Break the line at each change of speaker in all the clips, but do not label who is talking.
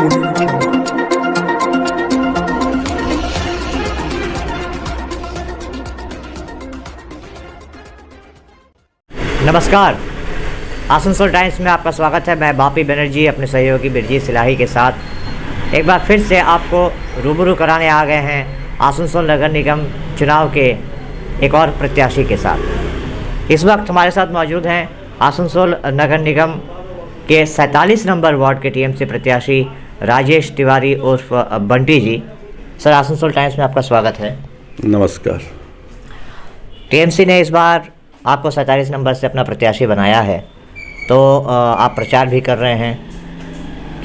नमस्कार, आसनसोल टाइम्स में आपका स्वागत है। मैं बापी बनर्जी अपने सहयोगी बिरजी सिलाही के साथ एक बार फिर से आपको रूबरू कराने आ गए हैं आसनसोल नगर निगम चुनाव के एक और प्रत्याशी के साथ। इस वक्त हमारे साथ मौजूद हैं आसनसोल नगर निगम के 47 नंबर वार्ड के टीएमसी प्रत्याशी राजेश तिवारी उर्फ बंटी जी। सर, आसनसोल टाइम्स में आपका स्वागत है।
नमस्कार।
टीएमसी ने इस बार आपको 47 नंबर से अपना प्रत्याशी बनाया है, तो आप प्रचार भी कर रहे हैं।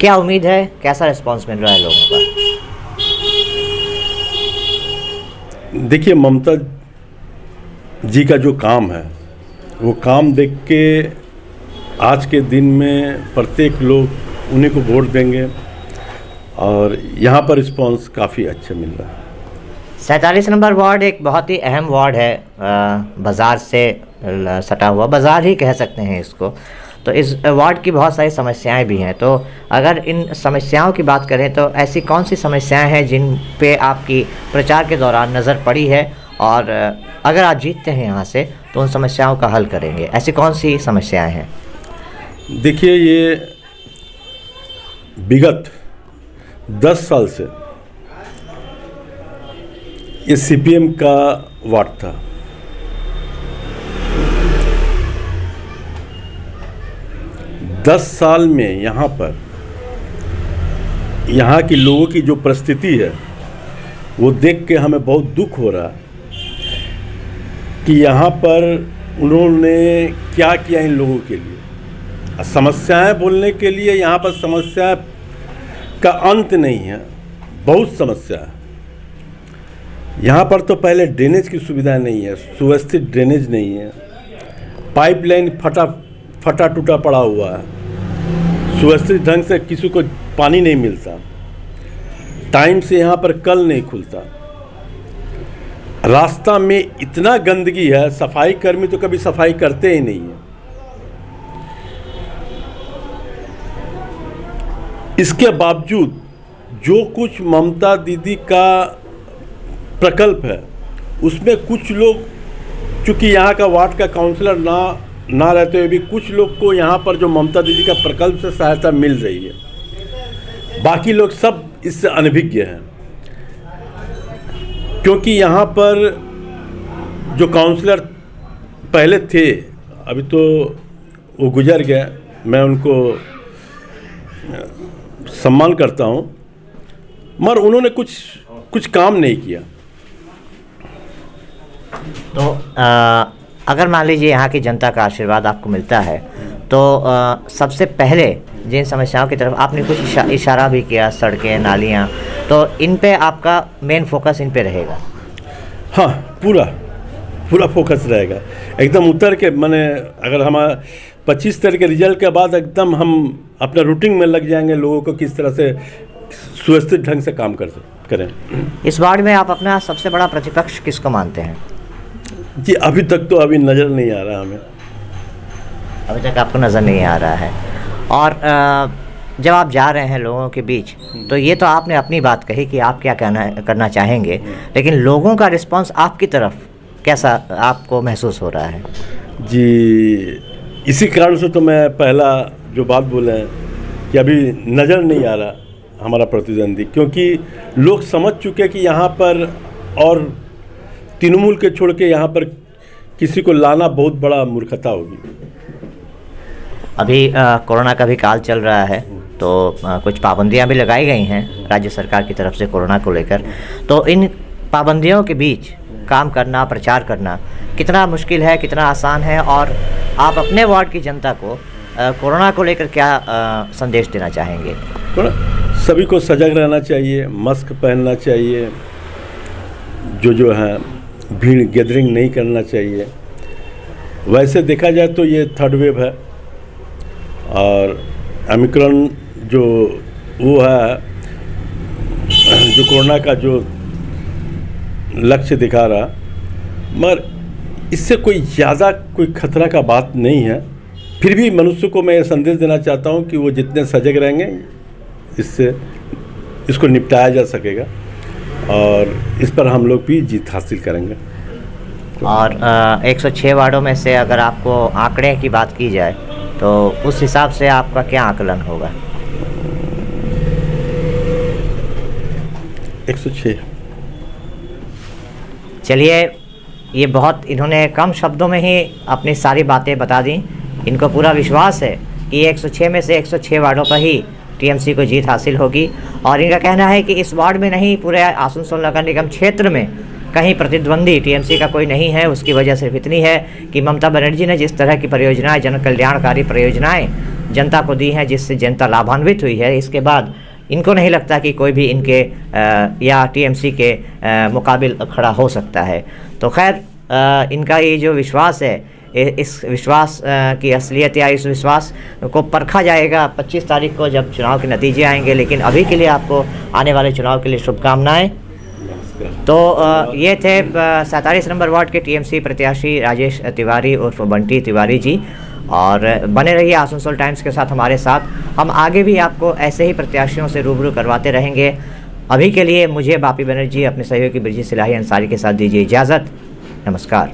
क्या उम्मीद है, कैसा रिस्पांस मिल रहा है लोगों का?
देखिए, ममता जी का जो काम है वो काम देख के आज के दिन में प्रत्येक लोग उन्हीं को वोट देंगे और यहाँ पर रिस्पांस काफ़ी अच्छा मिल रहा है।
47 नंबर वार्ड एक बहुत ही अहम वार्ड है, बाज़ार से सटा हुआ, बाज़ार ही कह सकते हैं इसको। तो इस वार्ड की बहुत सारी समस्याएं भी हैं। तो अगर इन समस्याओं की बात करें तो ऐसी कौन सी समस्याएं हैं जिन पे आपकी प्रचार के दौरान नज़र पड़ी है, और अगर आप जीतते हैं यहाँ से तो उन समस्याओं का हल करेंगे? ऐसी कौन सी समस्याएं हैं?
देखिए, ये विगत 10 साल से ये सीपीएम का वार्ड था। दस साल में यहाँ पर यहाँ के लोगों की जो परिस्थिति है वो देख के हमें बहुत दुख हो रहा है कि यहाँ पर उन्होंने क्या किया इन लोगों के लिए। समस्याएं बोलने के लिए यहाँ पर समस्या का अंत नहीं है, बहुत समस्या है। यहाँ पर तो पहले ड्रेनेज की सुविधा नहीं है, सुव्यवस्थित ड्रेनेज नहीं है, पाइपलाइन फटा टूटा पड़ा हुआ है, सुव्यवस्थित ढंग से किसी को पानी नहीं मिलता, टाइम से यहाँ पर कल नहीं खुलता, रास्ता में इतना गंदगी है, सफाई कर्मी तो कभी सफाई करते ही नहीं है। इसके बावजूद जो कुछ ममता दीदी का प्रकल्प है उसमें कुछ लोग, चूँकि यहाँ का वार्ड का काउंसलर ना रहते हुए भी कुछ लोग को यहाँ पर जो ममता दीदी का प्रकल्प से सहायता मिल रही है, बाकी लोग सब इससे अनभिज्ञ हैं। क्योंकि यहाँ पर जो काउंसलर पहले थे, अभी तो वो गुजर गए, मैं उनको सम्मान करता हूँ, मगर उन्होंने कुछ काम नहीं किया।
तो अगर मान लीजिए यहाँ की जनता का आशीर्वाद आपको मिलता है तो सबसे पहले जिन समस्याओं की तरफ आपने कुछ इशारा भी किया, सड़कें, नालियाँ, तो इन पे आपका मेन फोकस इन पे रहेगा?
हाँ, पूरा फोकस रहेगा, एकदम उतर के। मैंने अगर हमारा 25 तारीख के रिजल्ट के बाद एकदम हम अपना रूटीन में लग जाएंगे, लोगों को किस तरह से सुव्यवस्थित ढंग से काम करें।
इस वार्ड में आप अपना सबसे बड़ा प्रतिपक्ष किसको मानते हैं?
जी, अभी तक तो नज़र नहीं आ रहा हमें।
अभी तक आपको नज़र नहीं आ रहा है। और जब आप जा रहे हैं लोगों के बीच, तो ये तो आपने अपनी बात कही कि आप क्या करना चाहेंगे, लेकिन लोगों का रिस्पांस आपकी तरफ कैसा आपको महसूस हो रहा है?
जी, इसी कारण से तो मैं पहला जो बात बोले हैं कि अभी नज़र नहीं आ रहा हमारा प्रतिद्वंदी, क्योंकि लोग समझ चुके कि यहाँ पर और तृणमूल के छोड़ के यहाँ पर किसी को लाना बहुत बड़ा मूर्खता होगी।
अभी कोरोना का भी काल चल रहा है, तो कुछ पाबंदियां भी लगाई गई हैं राज्य सरकार की तरफ से कोरोना को लेकर। तो इन पाबंदियों के बीच काम करना, प्रचार करना कितना मुश्किल है, कितना आसान है, और आप अपने वार्ड की जनता को कोरोना को लेकर क्या संदेश देना चाहेंगे?
सभी को सजग रहना चाहिए, मास्क पहनना चाहिए, जो है भीड़ गैदरिंग नहीं करना चाहिए। वैसे देखा जाए तो ये थर्ड वेव है और ओमिक्रॉन जो वो है, जो कोरोना का जो लक्ष्य दिखा रहा, मगर इससे कोई ज़्यादा कोई खतरा का बात नहीं है। फिर भी मनुष्य को मैं ये संदेश देना चाहता हूँ कि वो जितने सजग रहेंगे इसको निपटाया जा सकेगा और इस पर हम लोग भी जीत हासिल करेंगे।
और 106 वार्डों में से अगर आपको आंकड़े की बात की जाए तो उस हिसाब से आपका क्या आकलन होगा?
106।
चलिए, ये बहुत इन्होंने कम शब्दों में ही अपनी सारी बातें बता दी। इनको पूरा विश्वास है कि 106 में से 106 वार्डों पर ही टीएमसी को जीत हासिल होगी। और इनका कहना है कि इस वार्ड में नहीं, पूरे आसनसोल नगर निगम क्षेत्र में कहीं प्रतिद्वंदी टीएमसी का कोई नहीं है। उसकी वजह सिर्फ इतनी है कि ममता बनर्जी ने जिस तरह की परियोजनाएं, जन कल्याणकारी परियोजनाएं जनता को दी हैं, जिससे जनता लाभान्वित हुई है, इसके बाद इनको नहीं लगता कि कोई भी इनके या टीएमसी के मुकाबिल खड़ा हो सकता है। तो खैर, इनका ये जो विश्वास है, इस विश्वास की असलियत या इस विश्वास को परखा जाएगा 25 तारीख को जब चुनाव के नतीजे आएंगे। लेकिन अभी के लिए आपको आने वाले चुनाव के लिए शुभकामनाएं। तो ये थे 47 नंबर वार्ड के टीएमसी प्रत्याशी राजेश तिवारी उर्फ बंटी तिवारी जी। और बने रहिए आसनसोल टाइम्स के साथ, हमारे साथ। हम आगे भी आपको ऐसे ही प्रत्याशियों से रूबरू करवाते रहेंगे। अभी के लिए मुझे बापी बनर्जी अपने सहयोगी बिरजी सिलाही अंसारी के साथ दीजिए इजाज़त। नमस्कार।